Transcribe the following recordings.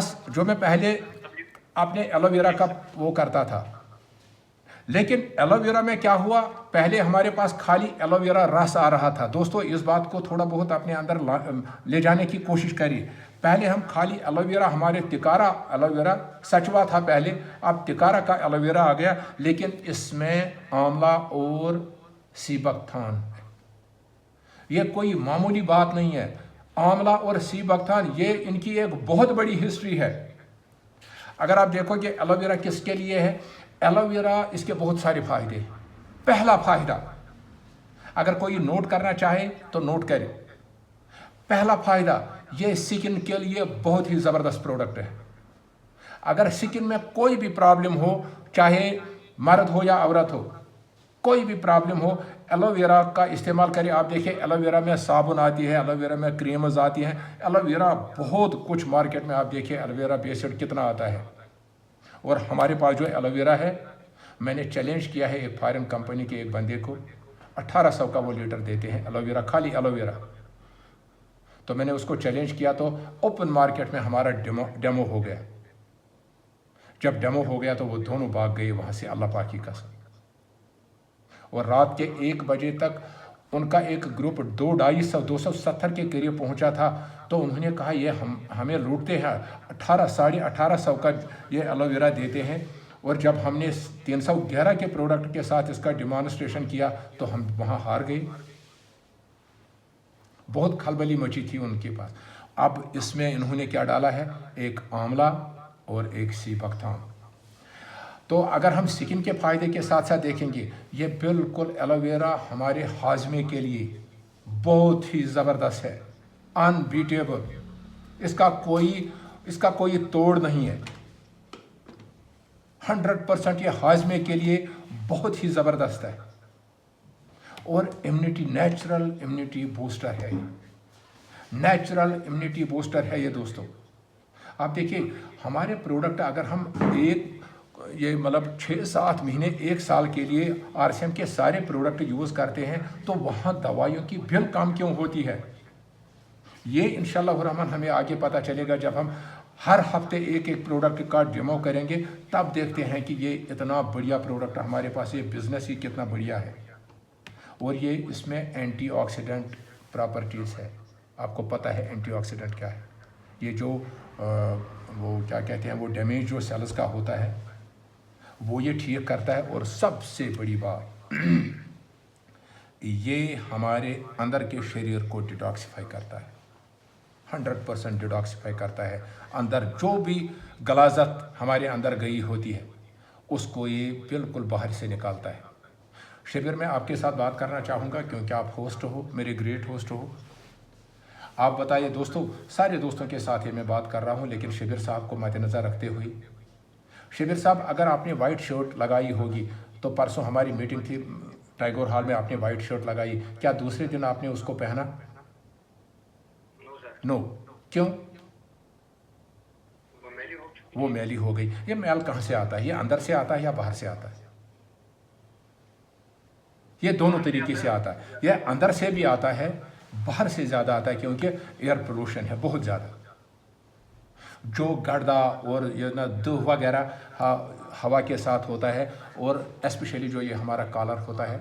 जो मैं पहले अपने एलोवेरा का वो करता था, लेकिन एलोवेरा में क्या हुआ, पहले हमारे पास खाली एलोवेरा रस आ रहा था। दोस्तों इस बात को थोड़ा बहुत अपने अंदर ले जाने की कोशिश करिए। पहले हम खाली एलोवेरा, हमारे तिकारा एलोवेरा सचवा था पहले, अब तिकारा का एलोवेरा आ गया, लेकिन इसमें आंवला और सीबकथान, ये कोई मामूली बात नहीं है। आंवला और सीबकथान ये इनकी एक बहुत बड़ी हिस्ट्री है। अगर आप देखो कि एलोवेरा किसके लिए है, एलोवेरा इसके बहुत सारे फायदे। पहला फायदा, अगर कोई नोट करना चाहे तो नोट करे। पहला फायदा, ये स्किन के लिए बहुत ही ज़बरदस्त प्रोडक्ट है। अगर स्किन में कोई भी प्रॉब्लम हो, चाहे मर्द हो या औरत हो, कोई भी प्रॉब्लम हो, एलोवेरा का इस्तेमाल करें। आप देखिए एलोवेरा में साबुन आती है, एलोवेरा में क्रीम्स आती हैं, एलोवेरा बहुत कुछ मार्केट में आप देखिए एलोवेरा बेस्ड कितना आता है। और हमारे पास जो एलोवेरा है, मैंने चैलेंज किया है एक फॉरेन कंपनी के एक बंदे को, 1800 का वो लीटर देते हैं एलोवेरा, खाली एलोवेरा। तो मैंने उसको चैलेंज किया, तो ओपन मार्केट में हमारा डेमो हो गया। जब डेमो हो गया तो वो दोनों भाग गए वहाँ से, अल्लाह पाक की कसम। और रात के 1 बजे तक उनका एक ग्रुप 270 के करीब पहुंचा था। तो उन्होंने कहा ये हमें लूटते हैं, 1800 का ये एलोवेरा देते हैं। और जब हमने 311 के प्रोडक्ट के साथ इसका डिमॉन्स्ट्रेशन किया तो हम वहाँ हार गए। बहुत खलबली मची थी उनके पास। अब इसमें इन्होंने क्या डाला है, एक आंवला और एक सीबकथान। तो अगर हम स्किन के फ़ायदे के साथ साथ देखेंगे, ये बिल्कुल एलोवेरा हमारे हाजमे के लिए बहुत ही ज़बरदस्त है, अनबीटेबल। इसका कोई तोड़ नहीं है। 100% ये हाजमे के लिए बहुत ही ज़बरदस्त है। और इम्यूनिटी, नेचुरल इम्यूनिटी बूस्टर है, नेचुरल इम्यूनिटी बूस्टर है ये दोस्तों। आप देखिए हमारे प्रोडक्ट, अगर हम ये मतलब 6-7 महीने 1 साल के लिए आरसीएम के सारे प्रोडक्ट यूज़ करते हैं, तो वहाँ दवाइयों की बिल कम क्यों होती है, ये इंशाअल्लाह रहमान हमें आगे पता चलेगा जब हम हर हफ्ते एक प्रोडक्ट का डेमो करेंगे। तब देखते हैं कि ये इतना बढ़िया प्रोडक्ट हमारे पास, ये बिज़नेस ही कितना बढ़िया है। और ये इसमें एंटीऑक्सीडेंट प्रॉपर्टीज़ है। आपको पता है एंटीऑक्सीडेंट क्या है, ये जो वो क्या कहते हैं, वो डैमेज जो सेल्स का होता है वो ये ठीक करता है। और सबसे बड़ी बात, ये हमारे अंदर के शरीर को डिटॉक्सिफाई करता है, 100% डिटॉक्सिफाई करता है। अंदर जो भी गलाजत हमारे अंदर गई होती है उसको ये बिल्कुल बाहर से निकालता है। शिविर में आपके साथ बात करना चाहूँगा, क्योंकि आप होस्ट हो, मेरे ग्रेट होस्ट हो। आप बताइए दोस्तों, सारे दोस्तों के साथ ही मैं बात कर रहा हूँ, लेकिन शिविर साहब को मद्देनज़र रखते हुए, शिविर साहब अगर आपने वाइट शर्ट लगाई होगी, तो परसों हमारी मीटिंग थी टैगोर हॉल में, आपने वाइट शर्ट लगाई, क्या दूसरे दिन आपने उसको पहना? नो। क्यों? वो मैली हो गई। ये मैल कहाँ से आता है, ये अंदर से आता है या बाहर से आता है? ये दोनों तरीके से आता है। ये अंदर से भी आता है, बाहर से ज़्यादा आता है, क्योंकि एयर पोल्यूशन है बहुत ज़्यादा। जो गर्दा और ये ना दूह वगैरह हवा के साथ होता है, और स्पेशली जो ये हमारा कॉलर होता है,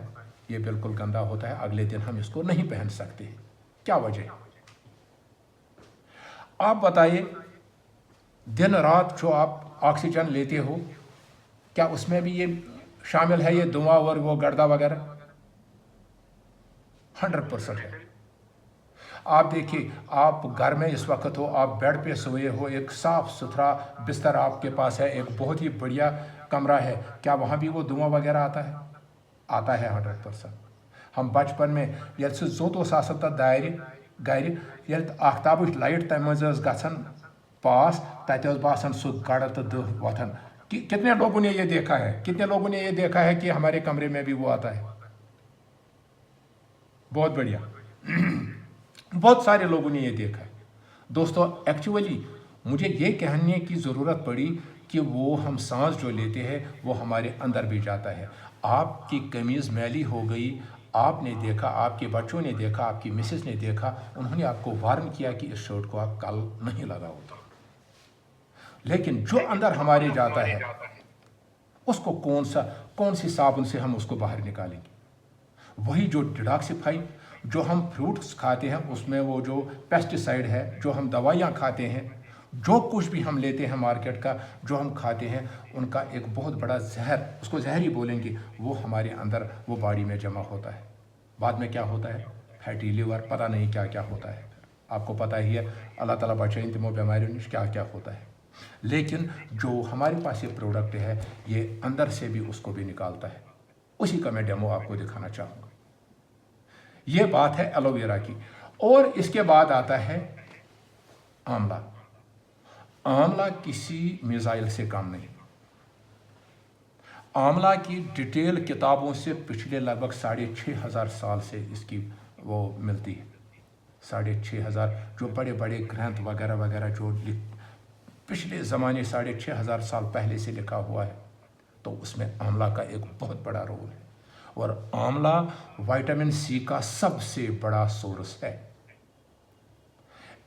ये बिल्कुल गंदा होता है। अगले दिन हम इसको नहीं पहन सकते। क्या वजह? आप बताइए, दिन रात जो आप ऑक्सीजन लेते हो, क्या उसमें भी ये शामिल है, ये धुआं और वो गर्दा वगैरह? 100% है। आप देखिए, आप घर में इस वक्त हो, आप बेड पे सोए हो, एक साफ़ सुथरा बिस्तर आपके पास है, एक बहुत ही बढ़िया कमरा है, क्या वहाँ भी वो धुआं वगैरह आता है? आता है 100%। हम बचपन में ये जोत आसा दायरे गर, ये आफ्ताब लाइट तम गसन पास, तत बासान सु गड़ तो दुह वथन। कितने लोगों ने ये देखा है, कितने लोगों ने ये देखा है कि हमारे कमरे में भी वो आता है? बहुत बढ़िया। बहुत सारे लोगों ने ये देखा है। दोस्तों एक्चुअली मुझे ये कहने की ज़रूरत पड़ी कि वो हम सांस जो लेते हैं वो हमारे अंदर भी जाता है। आपकी कमीज़ मैली हो गई, आपने देखा, आपके बच्चों ने देखा, आपकी मिसेस ने देखा, उन्होंने आपको वार्न किया कि इस शर्ट को आप कल नहीं लगाओगे। लेकिन जो अंदर हमारे जाता है उसको कौन सी साबुन से हम उसको बाहर निकालेंगे? वही जो डिटॉक्सिफाई, जो हम फ्रूट्स खाते हैं उसमें वो जो पेस्टिसाइड है, जो हम दवाइयाँ खाते हैं, जो कुछ भी हम लेते हैं मार्केट का, जो हम खाते हैं, उनका एक बहुत बड़ा जहर, उसको जहर ही बोलेंगे, वो हमारे अंदर वो बॉडी में जमा होता है। बाद में क्या होता है? फैटी लिवर, पता नहीं क्या क्या होता है। आपको पता ही है, अल्लाह ताला बचाए तमो बीमारियों में क्या क्या होता है। लेकिन जो हमारे पास ये प्रोडक्ट है, ये अंदर से भी उसको भी निकालता है। उसी का मैं डेमो आपको दिखाना चाहूँगा। ये बात है एलोवेरा की। और इसके बाद आता है आंवला। आंवला किसी मिसाइल से कम नहीं। आंवला की डिटेल किताबों से पिछले लगभग 6,500 साल से इसकी वो मिलती है। 6,500 जो बड़े बड़े ग्रंथ वगैरह वगैरह जो पिछले ज़माने 6,500 साल पहले से लिखा हुआ है, तो उसमें आंवला का एक बहुत बड़ा रोल है। और आंवला विटामिन सी का सबसे बड़ा सोर्स है।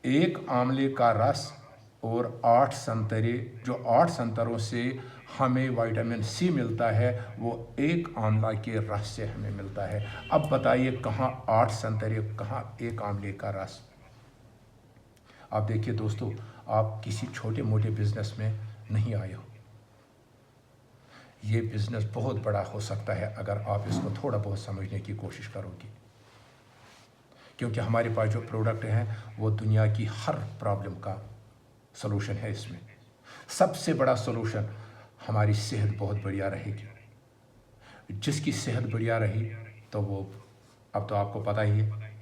एक आंवले का रस और 8 संतरे, जो 8 संतरों से हमें विटामिन सी मिलता है, वो एक आंवला के रस से हमें मिलता है। अब बताइए कहाँ 8 संतरे, कहाँ एक आंवले का रस? आप देखिए दोस्तों, आप किसी छोटे मोटे बिजनेस में नहीं आए हो। ये बिजनेस बहुत बड़ा हो सकता है अगर आप इसको थोड़ा बहुत समझने की कोशिश करोगे। क्योंकि हमारे पास जो प्रोडक्ट हैं वो दुनिया की हर प्रॉब्लम का सलूशन है। इसमें सबसे बड़ा सलूशन, हमारी सेहत बहुत बढ़िया रहेगी। जिसकी सेहत बढ़िया रही तो वो, अब तो आपको पता ही है,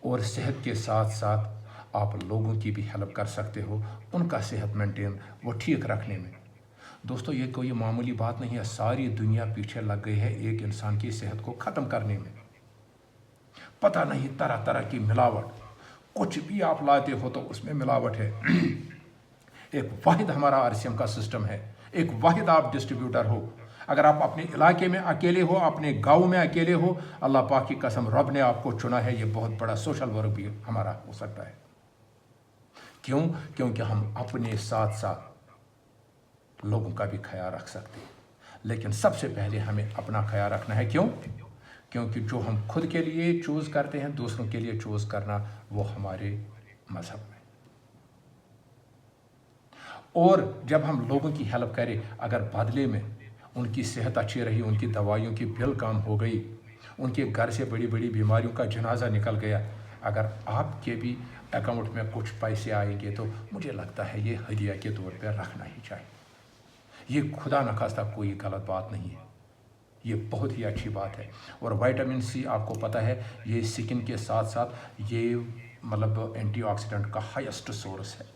और सेहत के साथ साथ आप लोगों की भी हेल्प कर सकते हो, उनका सेहत मेंटेन वो ठीक रखने में। दोस्तों, ये कोई मामूली बात नहीं है। सारी दुनिया पीछे लग गई है एक इंसान की सेहत को ख़त्म करने में। पता नहीं, तरह तरह की मिलावट, कुछ भी आप लाते हो तो उसमें मिलावट है। एक वाहिद हमारा आरसीएम का सिस्टम है, एक वाहिद आप डिस्ट्रीब्यूटर हो। अगर आप अपने इलाके में अकेले हो, अपने गांव में अकेले हो, अल्लाह पाक की कसम, रब ने आपको चुना है। ये बहुत बड़ा सोशल वर्क भी हमारा हो सकता है। क्यों? क्योंकि हम अपने साथ साथ लोगों का भी ख्याल रख सकते हैं। लेकिन सबसे पहले हमें अपना ख्याल रखना है। क्यों? क्योंकि जो हम खुद के लिए चूज़ करते हैं, दूसरों के लिए चूज़ करना वो हमारे मज़हब में। और जब हम लोगों की हेल्प करें, अगर बदले में उनकी सेहत अच्छी रही, उनकी दवाइयों की बिल कम हो गई, उनके घर से बड़ी बड़ी बीमारियों का जनाजा निकल गया, अगर आपके भी अकाउंट में कुछ पैसे आएंगे, तो मुझे लगता है ये हदिया के तौर पर रखना ही चाहिए। ये खुदा न खास्ता कोई गलत बात नहीं है, ये बहुत ही अच्छी बात है। और विटामिन सी आपको पता है, ये स्किन के साथ साथ ये मतलब एंटीऑक्सीडेंट का हाईएस्ट सोर्स है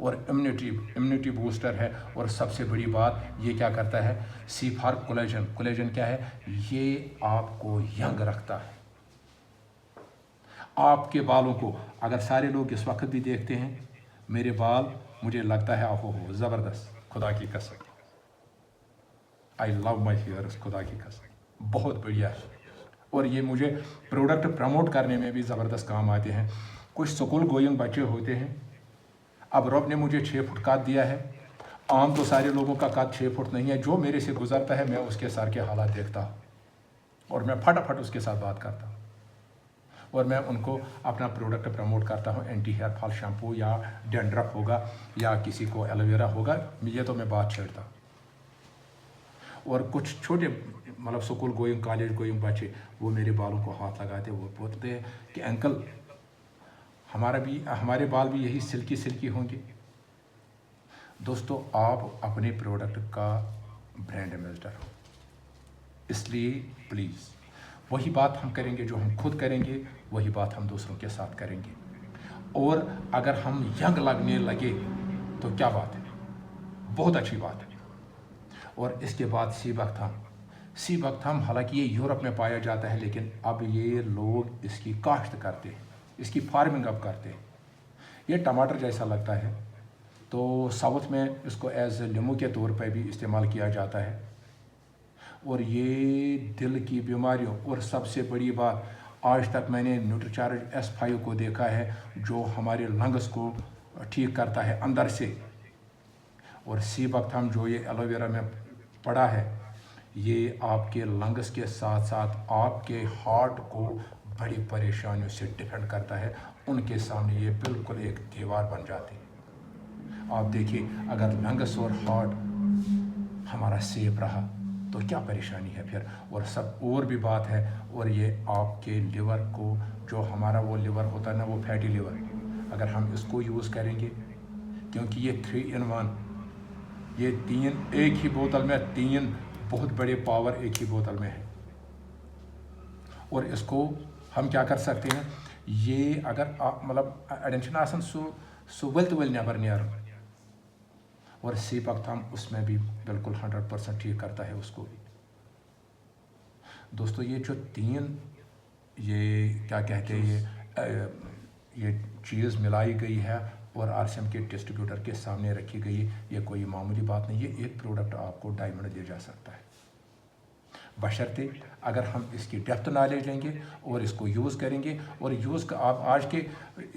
और इम्यूनिटी बूस्टर है। और सबसे बड़ी बात, ये क्या करता है? सी फॉर कोलेजन। कोलेजन क्या है? ये आपको यंग रखता है। आपके बालों को, अगर सारे लोग इस वक्त भी देखते हैं मेरे बाल, मुझे लगता है हो ज़बरदस्त, खुदा की कसम। आई लव माई हेयर्स, खुदा की कसम, बहुत बढ़िया है। और ये मुझे प्रोडक्ट प्रमोट करने में भी ज़बरदस्त काम आते हैं। कुछ स्कूल गोइंग बच्चे होते हैं, अब रब ने मुझे 6 फुट कद दिया है। आम तो सारे लोगों का कद 6 फुट नहीं है। जो मेरे से गुजरता है, मैं उसके सर के हालात देखता हूँ और मैं फटाफट उसके साथ बात करता हूँ और मैं उनको अपना प्रोडक्ट प्रमोट करता हूँ। एंटी हेयर फॉल शैम्पू या डैंड्रफ होगा या किसी को एलोवेरा होगा, ये तो मैं बात छेड़ता हूँ। और कुछ छोटे मतलब स्कूल गोइंग, कॉलेज गोइंग बच्चे, वो मेरे बालों को हाथ लगाते, वो बोलते हैं कि अंकल हमारे बाल भी यही सिल्की सिल्की होंगे। दोस्तों, आप अपने प्रोडक्ट का ब्रांड एम्बेसडर हो, इसलिए प्लीज़ वही बात हम करेंगे जो हम खुद करेंगे, वही बात हम दूसरों के साथ करेंगे। और अगर हम यंग लगने लगे तो क्या बात है, बहुत अच्छी बात है। और इसके बाद सीबकथाम, हालांकि ये यूरोप में पाया जाता है, लेकिन अब ये लोग इसकी काश्त करते हैं, इसकी फार्मिंग अब करते हैं। ये टमाटर जैसा लगता है, तो साउथ में इसको एज नींबू के तौर पर भी इस्तेमाल किया जाता है। और ये दिल की बीमारियों, और सबसे बड़ी बात, आज तक मैंने न्यूट्रीचार्ज S5 को देखा है, जो हमारे लंग्स को ठीक करता है अंदर से। और सीबकथाम जो ये एलोवेरा में पड़ा है, ये आपके लंग्स के साथ साथ आपके हार्ट को बड़ी परेशानियों से डिफेंड करता है। उनके सामने ये बिल्कुल एक दीवार बन जाती है। आप देखिए, अगर लंग्स और हार्ट हमारा सेफ रहा तो क्या परेशानी है फिर। और सब और भी बात है, और ये आपके लिवर को, जो हमारा वो लिवर होता है ना, वो फैटी लिवर, अगर हम इसको यूज़ करेंगे, क्योंकि ये 3 in 1, ये 3 एक ही बोतल में 3 बहुत बड़े पावर एक ही बोतल में है। और इसको हम क्या कर सकते हैं, ये अगर आप मतलब अटेंशन आसन सो वल तो वल नेबर नियर, और सीबकथाम उसमें भी बिल्कुल 100% ठीक करता है उसको भी। दोस्तों, ये जो 3 ये क्या कहते हैं, ये चीज़ मिलाई गई है और आरसीएम के डिस्ट्रीब्यूटर के सामने रखी गई, ये कोई मामूली बात नहीं। ये एक प्रोडक्ट आपको डायमंड दे जा सकता है, बशर्ते अगर हम इसकी डेप्थ नॉलेज लेंगे और इसको यूज़ करेंगे। और आप आज के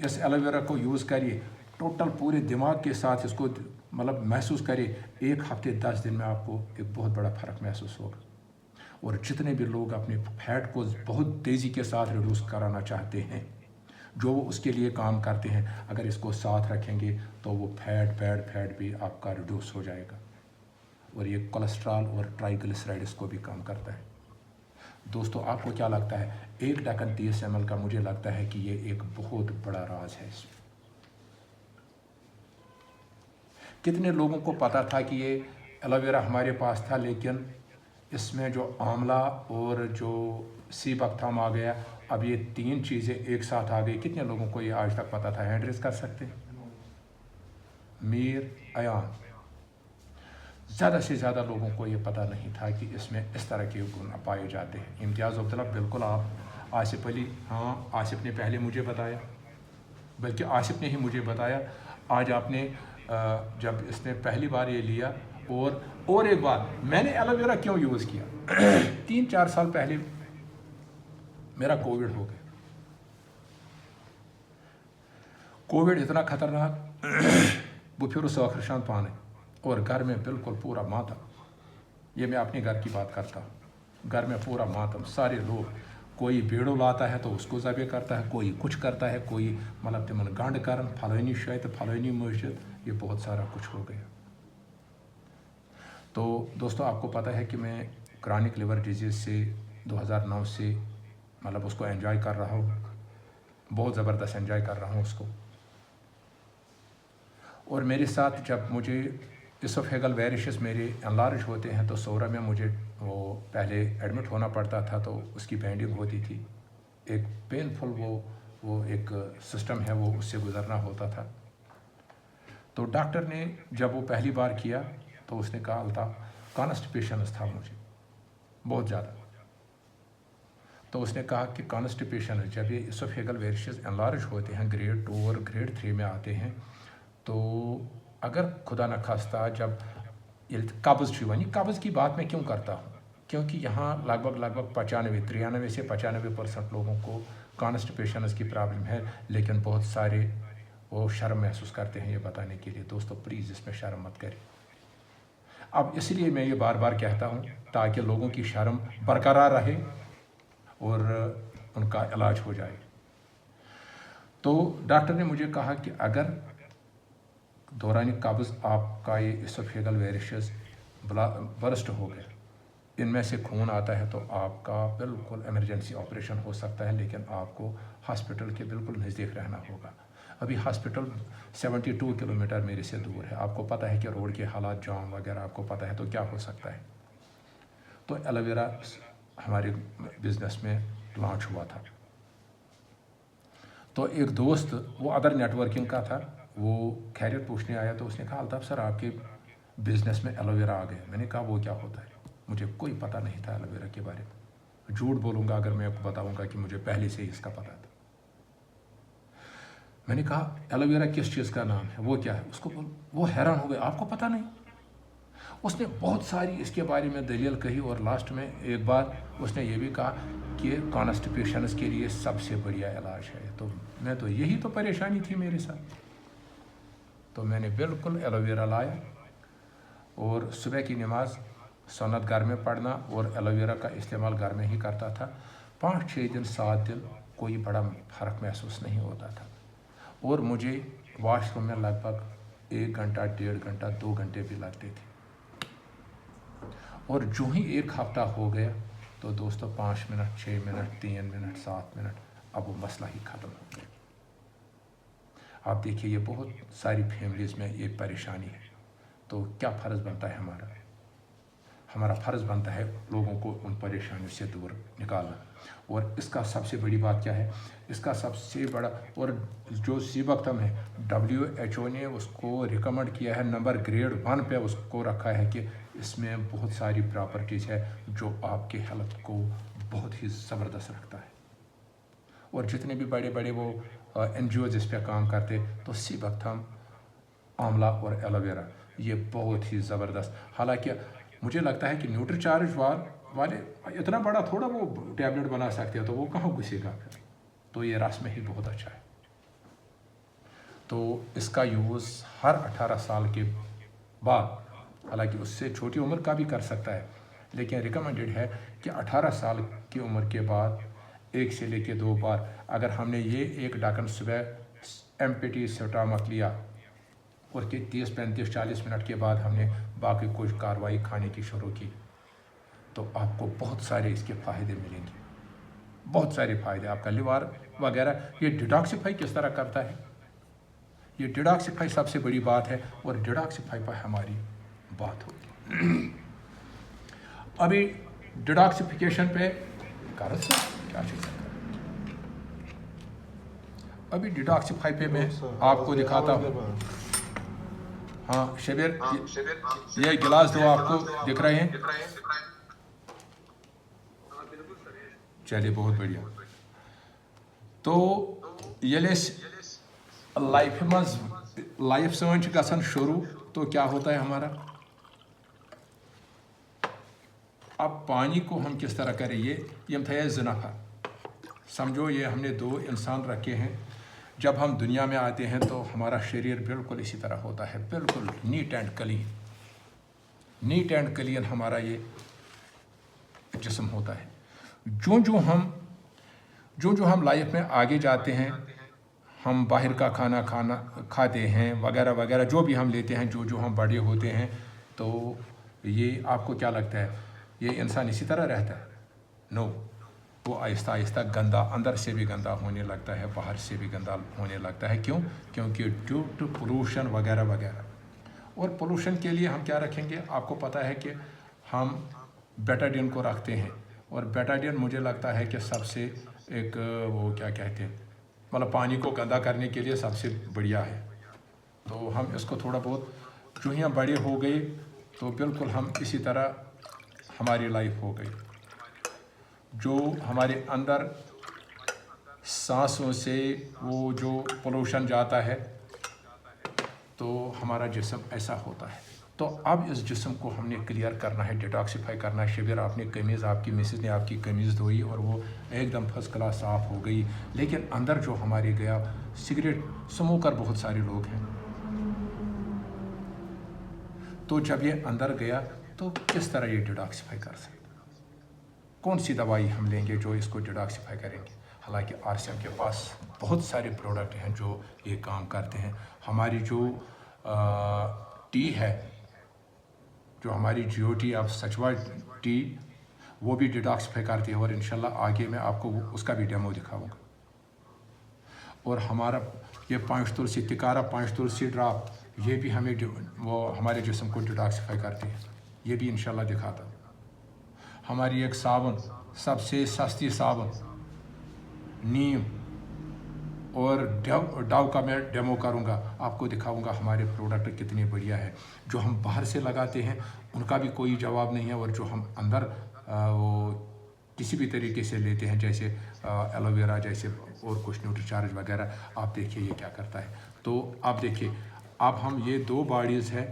इस एलोवेरा को यूज़ करिए टोटल पूरे दिमाग के साथ, इसको मतलब महसूस करिए। 1 हफ्ते 10 दिन में आपको एक बहुत बड़ा फ़र्क महसूस होगा। और जितने भी लोग अपने फैट को बहुत तेज़ी के साथ रिड्यूस कराना चाहते हैं, जो वो उसके लिए काम करते हैं, अगर इसको साथ रखेंगे तो वो बैड फैट भी आपका रिड्यूस हो जाएगा। और ये कोलेस्ट्रॉल और ट्राइग्लिसराइड्स को भी कम करता है। दोस्तों, आपको क्या लगता है, 1 ढक्कन 30 ml का, मुझे लगता है कि ये एक बहुत बड़ा राज है इसमें। कितने लोगों को पता था कि ये एलोवेरा हमारे पास था, लेकिन इसमें जो आंवला और जो सीबकथाम आ गया, अब ये 3 चीज़ें एक साथ आ गई। कितने लोगों को ये आज तक पता था? हैंड रेज कर सकते हैं। मीर अयान, ज़्यादा से ज़्यादा लोगों को ये पता नहीं था कि इसमें इस तरह के गुण पाए जाते हैं। इम्तियाज़ अब्दुल्ला, बिल्कुल आप आसिफ अली, हाँ आसिफ ने पहले मुझे बताया, बल्कि आसिफ ने ही मुझे बताया। आज आपने जब इसने पहली बार ये लिया, और एक बार मैंने एलोवेरा क्यों यूज़ किया 3-4 साल पहले मेरा कोविड हो गया। कोविड इतना खतरनाक, वो फिर उस आखिर पाने, और घर में बिल्कुल पूरा मातम। ये मैं अपने घर की बात करता हूँ। घर में पूरा मातम, सारे लोग, कोई बेड़ो लाता है तो उसको ज़बे करता है, कोई कुछ करता है, कोई मतलब तिमन गंड करन, फलानी शायद फलानी मस्जिद, ये बहुत सारा कुछ हो गया। तो दोस्तों, आपको पता है कि मैं क्रॉनिक लिवर डिजीज़ से 2009 से मतलब उसको एंजॉय कर रहा हूँ, बहुत ज़बरदस्त एंजॉय कर रहा हूँ उसको। और मेरे साथ जब मुझे इसोफेगल वेरिशेस मेरे एनलार्ज होते हैं, तो सोरा में मुझे वो पहले एडमिट होना पड़ता था, तो उसकी बैंडिंग होती थी, एक पेनफुल वो एक सिस्टम है, वो उससे गुज़रना होता था। तो डॉक्टर ने जब वो पहली बार किया तो उसने कहा था कॉन्स्टिपेशन था मुझे बहुत ज़्यादा। तो उसने कहा कि कॉन्स्टिपेशन, जब ये इसोफेगल वेरिशेस एनलार्ज होते हैं, ग्रेड 2 और ग्रेड 3 में आते हैं, तो अगर खुदा न खास्ता जब कब्ज़ छुआनी, कब्ज़ की बात मैं क्यों करता हूँ, क्योंकि यहाँ लगभग 93 से 95% लोगों को कॉन्स्टिपेशन की प्रॉब्लम है, लेकिन बहुत सारे वो शर्म महसूस करते हैं ये बताने के लिए। दोस्तों, प्लीज़ इसमें शर्म मत करें। अब इसलिए मैं ये बार बार कहता हूँ, ताकि लोगों की शर्म बरकरार रहे और उनका इलाज हो जाए। तो डॉक्टर ने मुझे कहा कि अगर दौरान कब्ज़ आपका ये इसोफेगल वेरिशेस बर्स्ट हो गया, इनमें से खून आता है, तो आपका बिल्कुल इमरजेंसी ऑपरेशन हो सकता है, लेकिन आपको हॉस्पिटल के बिल्कुल नज़दीक रहना होगा। अभी हॉस्पिटल 72 किलोमीटर मेरे से दूर है। आपको पता है कि रोड के हालात, जाम वगैरह आपको पता है, तो क्या हो सकता है। तो एलोवेरा हमारे बिज़नेस में लॉन्च हुआ था। तो एक दोस्त, वो अदर नेटवर्किंग का था, वो खैरियत पूछने आया, तो उसने कहा अल्ताफ़ सर, आपके बिज़नेस में एलोवेरा आ गया। मैंने कहा वो क्या होता है, मुझे कोई पता नहीं था एलोवेरा के बारे में। झूठ बोलूँगा अगर मैं आपको बताऊँगा कि मुझे पहले से ही इसका पता था। मैंने कहा एलोवेरा किस चीज़ का नाम है, वो क्या है, उसको वो हैरान हो गया, आपको पता नहीं। उसने बहुत सारी इसके बारे में दलील कही, और लास्ट में एक बार उसने ये भी कहा कि कॉन्स्टिपेशन के लिए सबसे बढ़िया इलाज है। तो मैं तो यही तो परेशानी थी मेरे साथ। तो मैंने बिल्कुल एलोवेरा लाया और सुबह की नमाज सुन्नत घर में पढ़ना और एलोवेरा का इस्तेमाल घर में ही करता था। 5-6 दिन 7 दिन कोई बड़ा फ़र्क महसूस नहीं होता था और मुझे वॉशरूम में लगभग 1 घंटा 1.5 घंटा 2 घंटे भी लगते थे। और जो ही 1 हफ्ता हो गया तो दोस्तों 5 मिनट 6 मिनट 3 मिनट 7 मिनट अब वो मसला ही ख़त्म हो गया। आप देखिए ये बहुत सारी फैमिलीज़ में ये परेशानी है। तो क्या फ़र्ज़ बनता है हमारा फ़र्ज़ बनता है लोगों को उन परेशानियों से दूर निकालना। और इसका सबसे बड़ी बात क्या है, इसका सबसे बड़ा और जो सीबकतम है WHO ने उसको रिकमेंड किया है, नंबर ग्रेड 1 पे उसको रखा है कि इसमें बहुत सारी प्रॉपर्टीज़ है जो आपके हेल्थ को बहुत ही ज़बरदस्त रखता है। और जितने भी बड़े बड़े वो NGOs इस पर काम करते तो सीबकतम, आंवला और एलोवेरा ये बहुत ही ज़बरदस्त। हालांकि मुझे लगता है कि न्यूट्रीचार्ज वाले इतना बड़ा थोड़ा वो टैबलेट बना सकते हैं, तो वो कहाँ घुसेगा फिर, तो ये रस में ही बहुत अच्छा है। तो इसका यूज़ हर 18 साल के बाद, हालांकि उससे छोटी उम्र का भी कर सकता है, लेकिन रिकमेंडेड है कि 18 साल की उम्र के बाद 1 से लेकर 2 बार अगर हमने ये 1 ढक्कन सुबह एम्प्टी स्टमक लिया और 30-35-40 मिनट के बाद हमने बाकी कुछ कार्रवाई खाने की शुरू की तो आपको बहुत सारे इसके फ़ायदे मिलेंगे, बहुत सारे फ़ायदे। आपका लिवर वगैरह ये डिटॉक्सिफाई किस तरह करता है, ये डिटॉक्सिफाई सबसे बड़ी बात है और डिटॉक्सिफाई पर हमारी बात होगी। अभी डिटॉक्सिफिकेशन पे क्या चीज़ है, अभी डिटॉक्सिफाई पे मैं आपको दिखाता हूँ। हाँ शबीर, ये गिलास दो आपको दिख रहे हैं, चलिए बहुत बढ़िया। तो ये लाइफ सन गसन शुरू, तो क्या होता है हमारा, अब पानी को हम किस तरह करें, ये थे 2 नफर, समझो ये हमने 2 इंसान रखे हैं। जब हम दुनिया में आते हैं तो हमारा शरीर बिल्कुल इसी तरह होता है, बिल्कुल नीट एंड क्लीन हमारा ये जिस्म होता है। जो हम लाइफ में आगे जाते हैं, हम बाहर का खाना खाते हैं वगैरह वगैरह, जो भी हम लेते हैं, जो हम बड़े होते हैं, तो ये आपको क्या लगता है ये इंसान इसी तरह रहता है? नो, वो आहिस्ता आहिस्ता गंदा, अंदर से भी गंदा होने लगता है, बाहर से भी गंदा होने लगता है। क्यों? क्योंकि ड्यू टू पोल्यूशन वगैरह वगैरह। और पोल्यूशन के लिए हम क्या रखेंगे, आपको पता है कि हम बेटाडीन को रखते हैं, और बेटाडीन मुझे लगता है कि सबसे एक वो क्या कहते हैं, मतलब पानी को गंदा करने के लिए सबसे बढ़िया है। तो हम इसको थोड़ा बहुत, जो ही हम बड़े हो गए तो बिल्कुल हम इसी तरह हमारी लाइफ हो गई। जो हमारे अंदर सांसों से वो जो पोल्यूशन जाता है तो हमारा जिस्म ऐसा होता है। तो अब इस जिस्म को हमने क्लियर करना है, डिटॉक्सिफाई करना है। शबीर, आपने कमीज़, आपकी मिसेस ने आपकी कमीज़ धोई और वो एकदम फर्स्ट क्लास साफ़ हो गई, लेकिन अंदर जो हमारे गया, सिगरेट स्मोकर बहुत सारे लोग हैं, तो जब ये अंदर गया तो किस तरह ये डिटॉक्सिफाई कर सकते, कौन सी दवाई हम लेंगे जो इसको डिटॉक्सिफाई करेंगे? हालांकि RCM के पास बहुत सारे प्रोडक्ट हैं जो ये काम करते हैं। हमारी जो टी है, जो हमारी GOT ऑफ सचवा टी, वो भी डिटॉक्सिफाई करती है, और इंशाल्लाह आगे मैं आपको उसका भी डेमो दिखाऊंगा। और हमारा ये 5 तुलसी तिकारा 5 तुलसी ड्राप, ये भी हमें वो हमारे जिस्म को डिटॉक्सिफाई करती है, ये भी इंशाल्लाह दिखाता हूँ। हमारी एक साबुन, सबसे सस्ती साबुन नीम और डव का मैं डेमो करूंगा, आपको दिखाऊंगा हमारे प्रोडक्ट कितने बढ़िया है। जो हम बाहर से लगाते हैं उनका भी कोई जवाब नहीं है, और जो हम अंदर वो किसी भी तरीके से लेते हैं, जैसे एलोवेरा जैसे और कुछ न्यूट्रीचार्ज वगैरह, आप देखिए ये क्या करता है। तो आप देखिए, अब हम ये 2 बॉडीज़ है,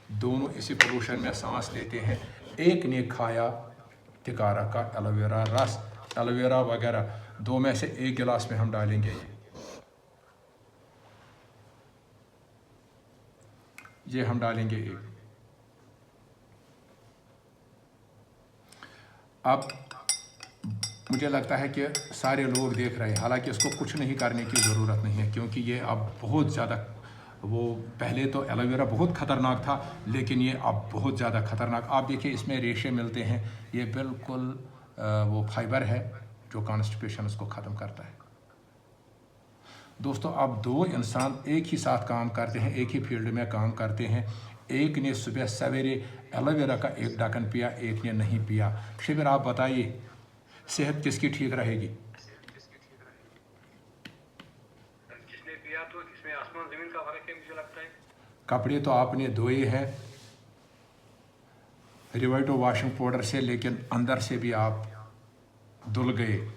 दोनों इसी पोल्यूशन में सांस लेते हैं। एक ने खाया तिकारा का एलोवेरा रस, एलोवेरा वगैरह, 2 में से 1 गिलास में हम डालेंगे, ये हम डालेंगे एक। अब मुझे लगता है कि सारे लोग देख रहे हैं, हालांकि इसको कुछ नहीं करने की ज़रूरत नहीं है, क्योंकि ये अब बहुत ज़्यादा, वो पहले तो एलोवेरा बहुत ख़तरनाक था, लेकिन ये अब बहुत ज़्यादा ख़तरनाक। आप देखिए इसमें रेशे मिलते हैं, ये बिल्कुल वो फाइबर है जो कॉन्स्टिपेशन उसको ख़त्म करता है। दोस्तों, अब दो इंसान एक ही साथ काम करते हैं, एक ही फील्ड में काम करते हैं, एक ने सुबह सवेरे एलोवेरा का एक ढक्कन पिया, एक ने नहीं पिया। शिविर आप बताइए, सेहत किसकी ठीक रहेगी? जिसने पिया तो इसमें आसमान जमीन का फर्क है मुझे लगता है। कपड़े तो आपने धोए हैं रिवाइटो वॉशिंग पाउडर से, लेकिन अंदर से भी आप धुल गए,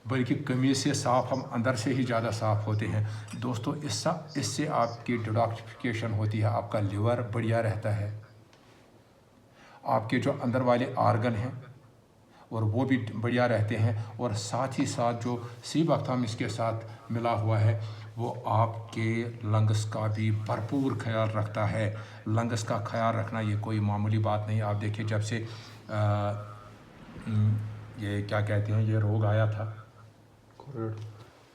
बल्कि कमीज से साफ हम अंदर से ही ज़्यादा साफ होते हैं। दोस्तों, इससे आपकी डिटॉक्सिफिकेशन होती है, आपका लिवर बढ़िया रहता है, आपके जो अंदर वाले आर्गन हैं और वो भी बढ़िया रहते हैं, और साथ ही साथ जो सीबकथाम इसके साथ मिला हुआ है वो आपके लंग्स का भी भरपूर ख्याल रखता है। लंग्स का ख्याल रखना ये कोई मामूली बात नहीं। आप देखिए, जब से ये क्या कहते हैं, ये रोग आया था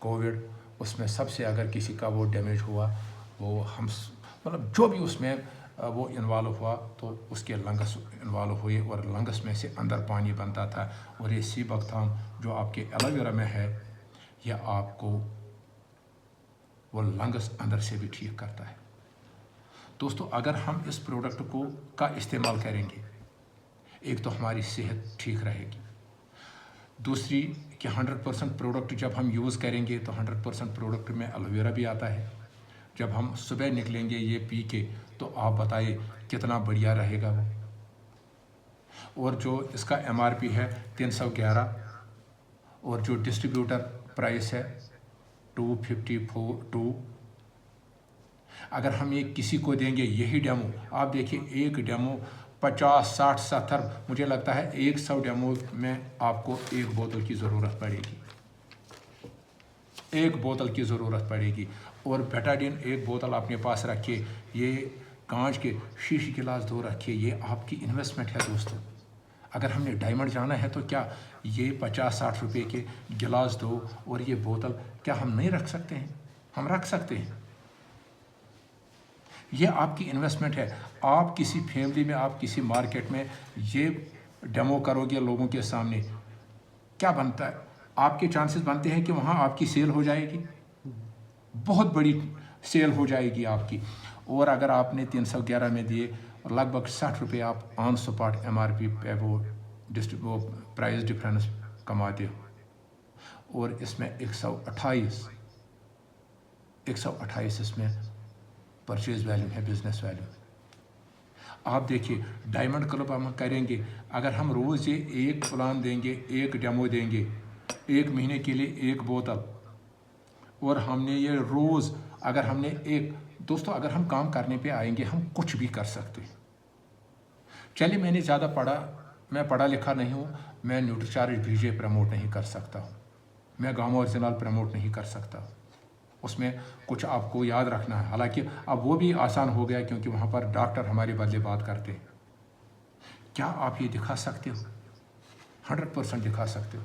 कोविड, उसमें सबसे अगर किसी का वो डैमेज हुआ, वो हम मतलब जो भी उसमें वो इन्वॉल्व हुआ तो उसके लंग्स इन्वॉल्व हुए, और लंग्स में से अंदर पानी बनता था। और ये सीबकथाम जो आपके एलोवेरा में है, यह आपको वो लंग्स अंदर से भी ठीक करता है। दोस्तों, अगर हम इस प्रोडक्ट का इस्तेमाल करेंगे, एक तो हमारी सेहत ठीक रहेगी, दूसरी कि 100% प्रोडक्ट जब हम यूज़ करेंगे तो 100% प्रोडक्ट में एलोवेरा भी आता है। जब हम सुबह निकलेंगे ये पी के, तो आप बताइए कितना बढ़िया रहेगा वो। और जो इसका MRP है 311, और जो डिस्ट्रीब्यूटर प्राइस है 254। अगर हम ये किसी को देंगे, यही डेमो आप देखिए, एक डेमो 50, 60, 70, मुझे लगता है 100 डेमो में आपको एक बोतल की ज़रूरत पड़ेगी, एक बोतल की ज़रूरत पड़ेगी। और बेटाडीन एक बोतल अपने पास रखिए, ये कांच के शीशी गिलास दो रखिए, ये आपकी इन्वेस्टमेंट है दोस्तों। अगर हमने डायमंड जाना है तो क्या ये 50-60 रुपये के गिलास दो और ये बोतल क्या हम नहीं रख सकते हैं? हम रख सकते हैं। ये आपकी इन्वेस्टमेंट है। आप किसी फैमिली में, आप किसी मार्केट में ये डेमो करोगे लोगों के सामने, क्या बनता है? आपके चांसेस बनते हैं कि वहाँ आपकी सेल हो जाएगी, बहुत बड़ी सेल हो जाएगी आपकी। और अगर आपने 311 में दिए, लगभग 60 रुपये आप ऑन स्पॉट MRP पे वो प्राइस डिफरेंस कमाते हो। और इसमें 128 इसमें परचेज वैल्यू है, बिजनेस वैल्यू। आप देखिए, डायमंड क्लब हम करेंगे, अगर हम रोज़ ये एक प्लान देंगे, एक डेमो देंगे, एक महीने के लिए एक बोतल, और हमने ये रोज़ अगर हमने एक, दोस्तों अगर हम काम करने पे आएंगे हम कुछ भी कर सकते हैं। चलिए, मैं पढ़ा लिखा नहीं हूँ, मैं न्यूट्रीचार्ज BJ प्रमोट नहीं कर सकता हूँ, मैं गामा ओरिजिनल प्रमोट नहीं कर सकता, उसमें कुछ आपको याद रखना है। हालांकि अब वो भी आसान हो गया, क्योंकि वहाँ पर डॉक्टर हमारे बदले बात करते हैं। क्या आप ये दिखा सकते हो? 100% दिखा सकते हो।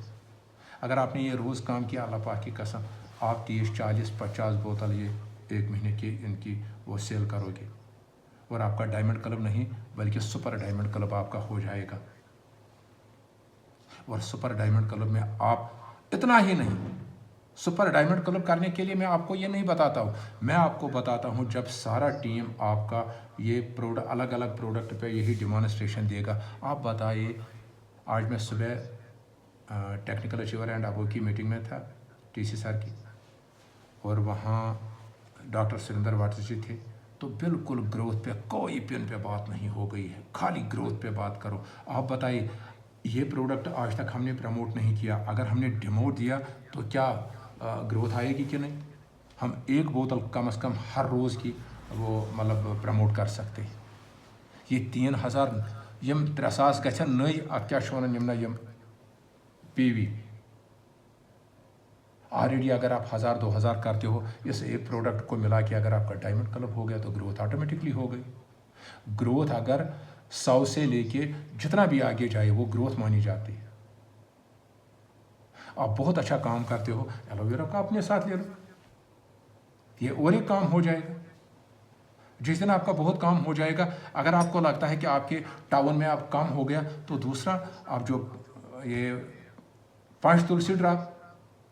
अगर आपने ये रोज़ काम किया, अल्लाह पाक की कसम, आप 30, 40, 50 बोतल ये एक महीने की इनकी वो सेल करोगे, और आपका डायमंड क्लब नहीं बल्कि सुपर डायमंड क्लब आपका हो जाएगा। और सुपर डायमंड क्लब में आप इतना ही नहीं, सुपर डायमंड क्लब करने के लिए मैं आपको ये नहीं बताता हूँ, मैं आपको बताता हूँ जब सारा टीम आपका ये प्रोडक्ट, अलग अलग प्रोडक्ट पे यही डिमॉन्स्ट्रेशन देगा। आप बताइए, आज मैं सुबह टेक्निकल अचीवर एंड अबो की मीटिंग में था, TC सर की, और वहाँ डॉक्टर सुरेंद्र वाट जी थे। तो बिल्कुल ग्रोथ पे कोई पिन पे बात नहीं हो गई है, खाली ग्रोथ पे बात करो। आप बताइए, ये प्रोडक्ट आज तक हमने प्रमोट नहीं किया, अगर हमने डेमो दिया तो क्या ग्रोथ आएगी कि नहीं? हम एक बोतल कम से कम हर रोज़ की वो मतलब प्रमोट कर सकते हैं। ये 3000 यम 300 गछन नई, क्या वन यम PV। ऑलरेडी अगर आप 1000-2000 करते हो, इस एक प्रोडक्ट को मिला के अगर आपका डायमंड क्लब हो गया तो ग्रोथ ऑटोमेटिकली हो गई। ग्रोथ अगर 100 से लेके जितना भी आगे जाए वो ग्रोथ मानी जाती है। आप बहुत अच्छा काम करते हो, एलोवेरा का अपने साथ ले लो, ये और एक काम हो जाएगा। जिस दिन आपका बहुत काम हो जाएगा, अगर आपको लगता है कि आपके टाउन में आप काम हो गया, तो दूसरा आप जो ये 5 तुलसी ड्राप,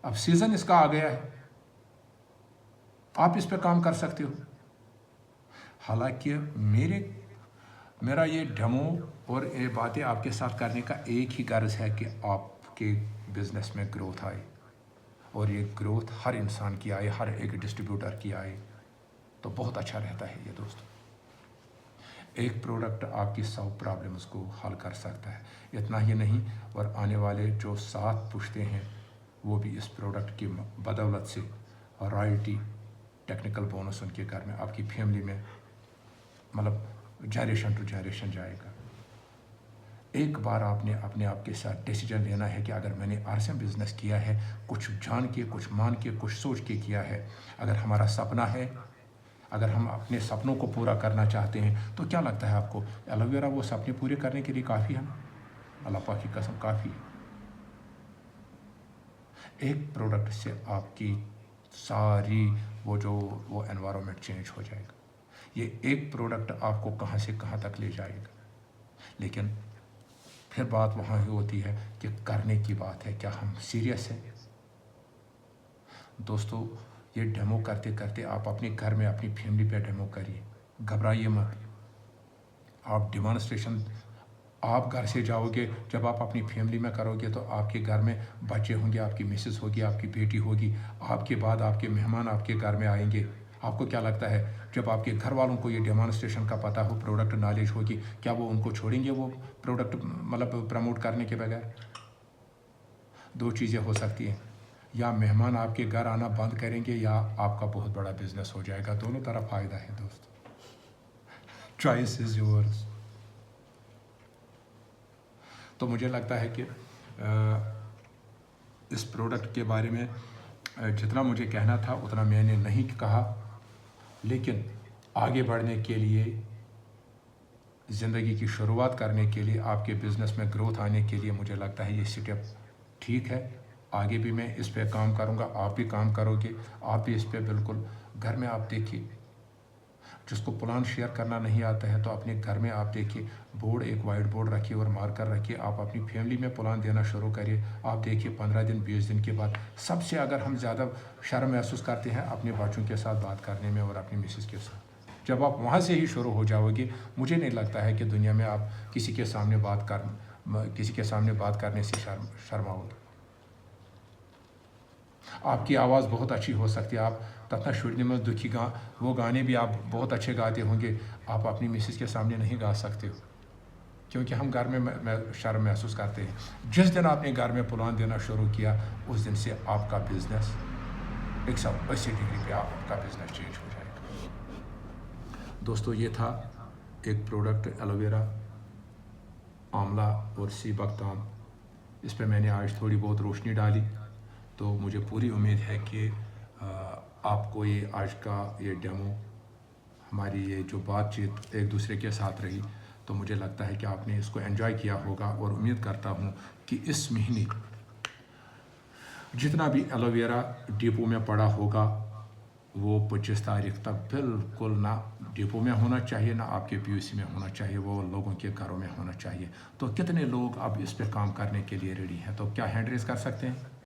अब सीजन इसका आ गया है, आप इस पे काम कर सकते हो। हालांकि मेरा ये डेमो और ये बातें आपके साथ करने का एक ही गर्ज है कि आपके बिजनेस में ग्रोथ आए, और ये ग्रोथ हर इंसान की आए, हर एक डिस्ट्रीब्यूटर की आए, तो बहुत अच्छा रहता है ये दोस्तों। एक प्रोडक्ट आपकी 100 प्रॉब्लम्स को हल कर सकता है। इतना ही नहीं, और आने वाले जो 7 पुश्ते हैं वो भी इस प्रोडक्ट की बदौलत से रॉयल्टी, टेक्निकल बोनस उनके घर में, आपकी फैमिली में, मतलब जनरेशन टू जनरेशन जाएगा। एक बार आपने अपने आप के साथ डिसीजन लेना है कि अगर मैंने आरसीएम बिजनेस किया है, कुछ जान के, कुछ मान के, कुछ सोच के किया है, अगर हमारा सपना है, अगर हम अपने सपनों को पूरा करना चाहते हैं, तो क्या लगता है आपको एलोवेरा वो सपने पूरे करने के लिए काफ़ी है? अल्लाह पाक की कसम काफ़ी है। एक प्रोडक्ट से आपकी सारी वो एनवायरनमेंट चेंज हो जाएगा। ये एक प्रोडक्ट आपको कहाँ से कहाँ तक ले जाएगा। लेकिन फिर बात वहाँ ही होती है कि करने की बात है, क्या हम सीरियस हैं? दोस्तों, ये डेमो करते करते आप अपने घर में अपनी फैमिली पे डेमो करिए, घबराइए मत। आप डेमोन्स्ट्रेशन आप घर से जाओगे, जब आप अपनी फैमिली में करोगे तो आपके घर में बच्चे होंगे, आपकी मिसेस होगी, आपकी बेटी होगी, आपके बाद आपके मेहमान आपके घर में आएंगे। आपको क्या लगता है जब आपके घर वालों को ये डेमोन्स्ट्रेशन का पता हो, प्रोडक्ट नॉलेज होगी, क्या वो उनको छोड़ेंगे वो प्रोडक्ट मतलब प्रमोट करने के बगैर? 2 चीज़ें हो सकती हैं, या मेहमान आपके घर आना बंद करेंगे या आपका बहुत बड़ा बिजनेस हो जाएगा। दोनों तरफ फ़ायदा है दोस्तों, चॉइस इज़ योर्स। तो मुझे लगता है कि इस प्रोडक्ट के बारे में जितना मुझे कहना था उतना मैंने नहीं कहा, लेकिन आगे बढ़ने के लिए, ज़िंदगी की शुरुआत करने के लिए, आपके बिज़नेस में ग्रोथ आने के लिए मुझे लगता है ये स्टेप ठीक है। आगे भी मैं इस पे काम करूँगा, आप भी काम करोगे, आप भी इस पे बिल्कुल। घर में आप देखिए, जिसको प्लान शेयर करना नहीं आता है तो अपने घर में आप देखिए, बोर्ड, एक वाइट बोर्ड रखिए और मार्कर रखिए, आप अपनी फैमिली में प्लान देना शुरू करिए। आप देखिए 15 दिन 20 दिन के बाद सबसे अगर हम ज़्यादा शर्म महसूस करते हैं अपने बच्चों के साथ बात करने में और अपनी मिसेस के साथ, जब आप वहाँ से ही शुरू हो जाओगे, मुझे नहीं लगता है कि दुनिया में आप किसी के सामने बात करने से शर्माओगे। आपकी आवाज़ बहुत अच्छी हो सकती है, आप तथा शुरने में दुखी वो गाने भी आप बहुत अच्छे गाते होंगे, आप अपनी मिसेस के सामने नहीं गा सकते हो, क्योंकि हम घर में शर्म महसूस करते हैं। जिस दिन आपने घर में प्लान देना शुरू किया, उस दिन से आपका बिजनेस 180 डिग्री पे आपका बिजनेस चेंज हो जाएगा। दोस्तों, ये था एक प्रोडक्ट एलोवेरा, आंवला और सी बगताम। इस पर मैंने आज थोड़ी बहुत रोशनी डाली, तो मुझे पूरी उम्मीद है कि आपको ये आज का ये डेमो, हमारी ये जो बातचीत एक दूसरे के साथ रही, तो मुझे लगता है कि आपने इसको एंजॉय किया होगा। और उम्मीद करता हूँ कि इस महीने जितना भी एलोवेरा डिपो में पड़ा होगा वो 25 तारीख तक बिल्कुल ना डिपो में होना चाहिए, ना आपके पीयूसी में होना चाहिए, वो लोगों के घरों में होना चाहिए। तो कितने लोग अब इस पर काम करने के लिए रेडी हैं? तो क्या हैंड रेज कर सकते हैं?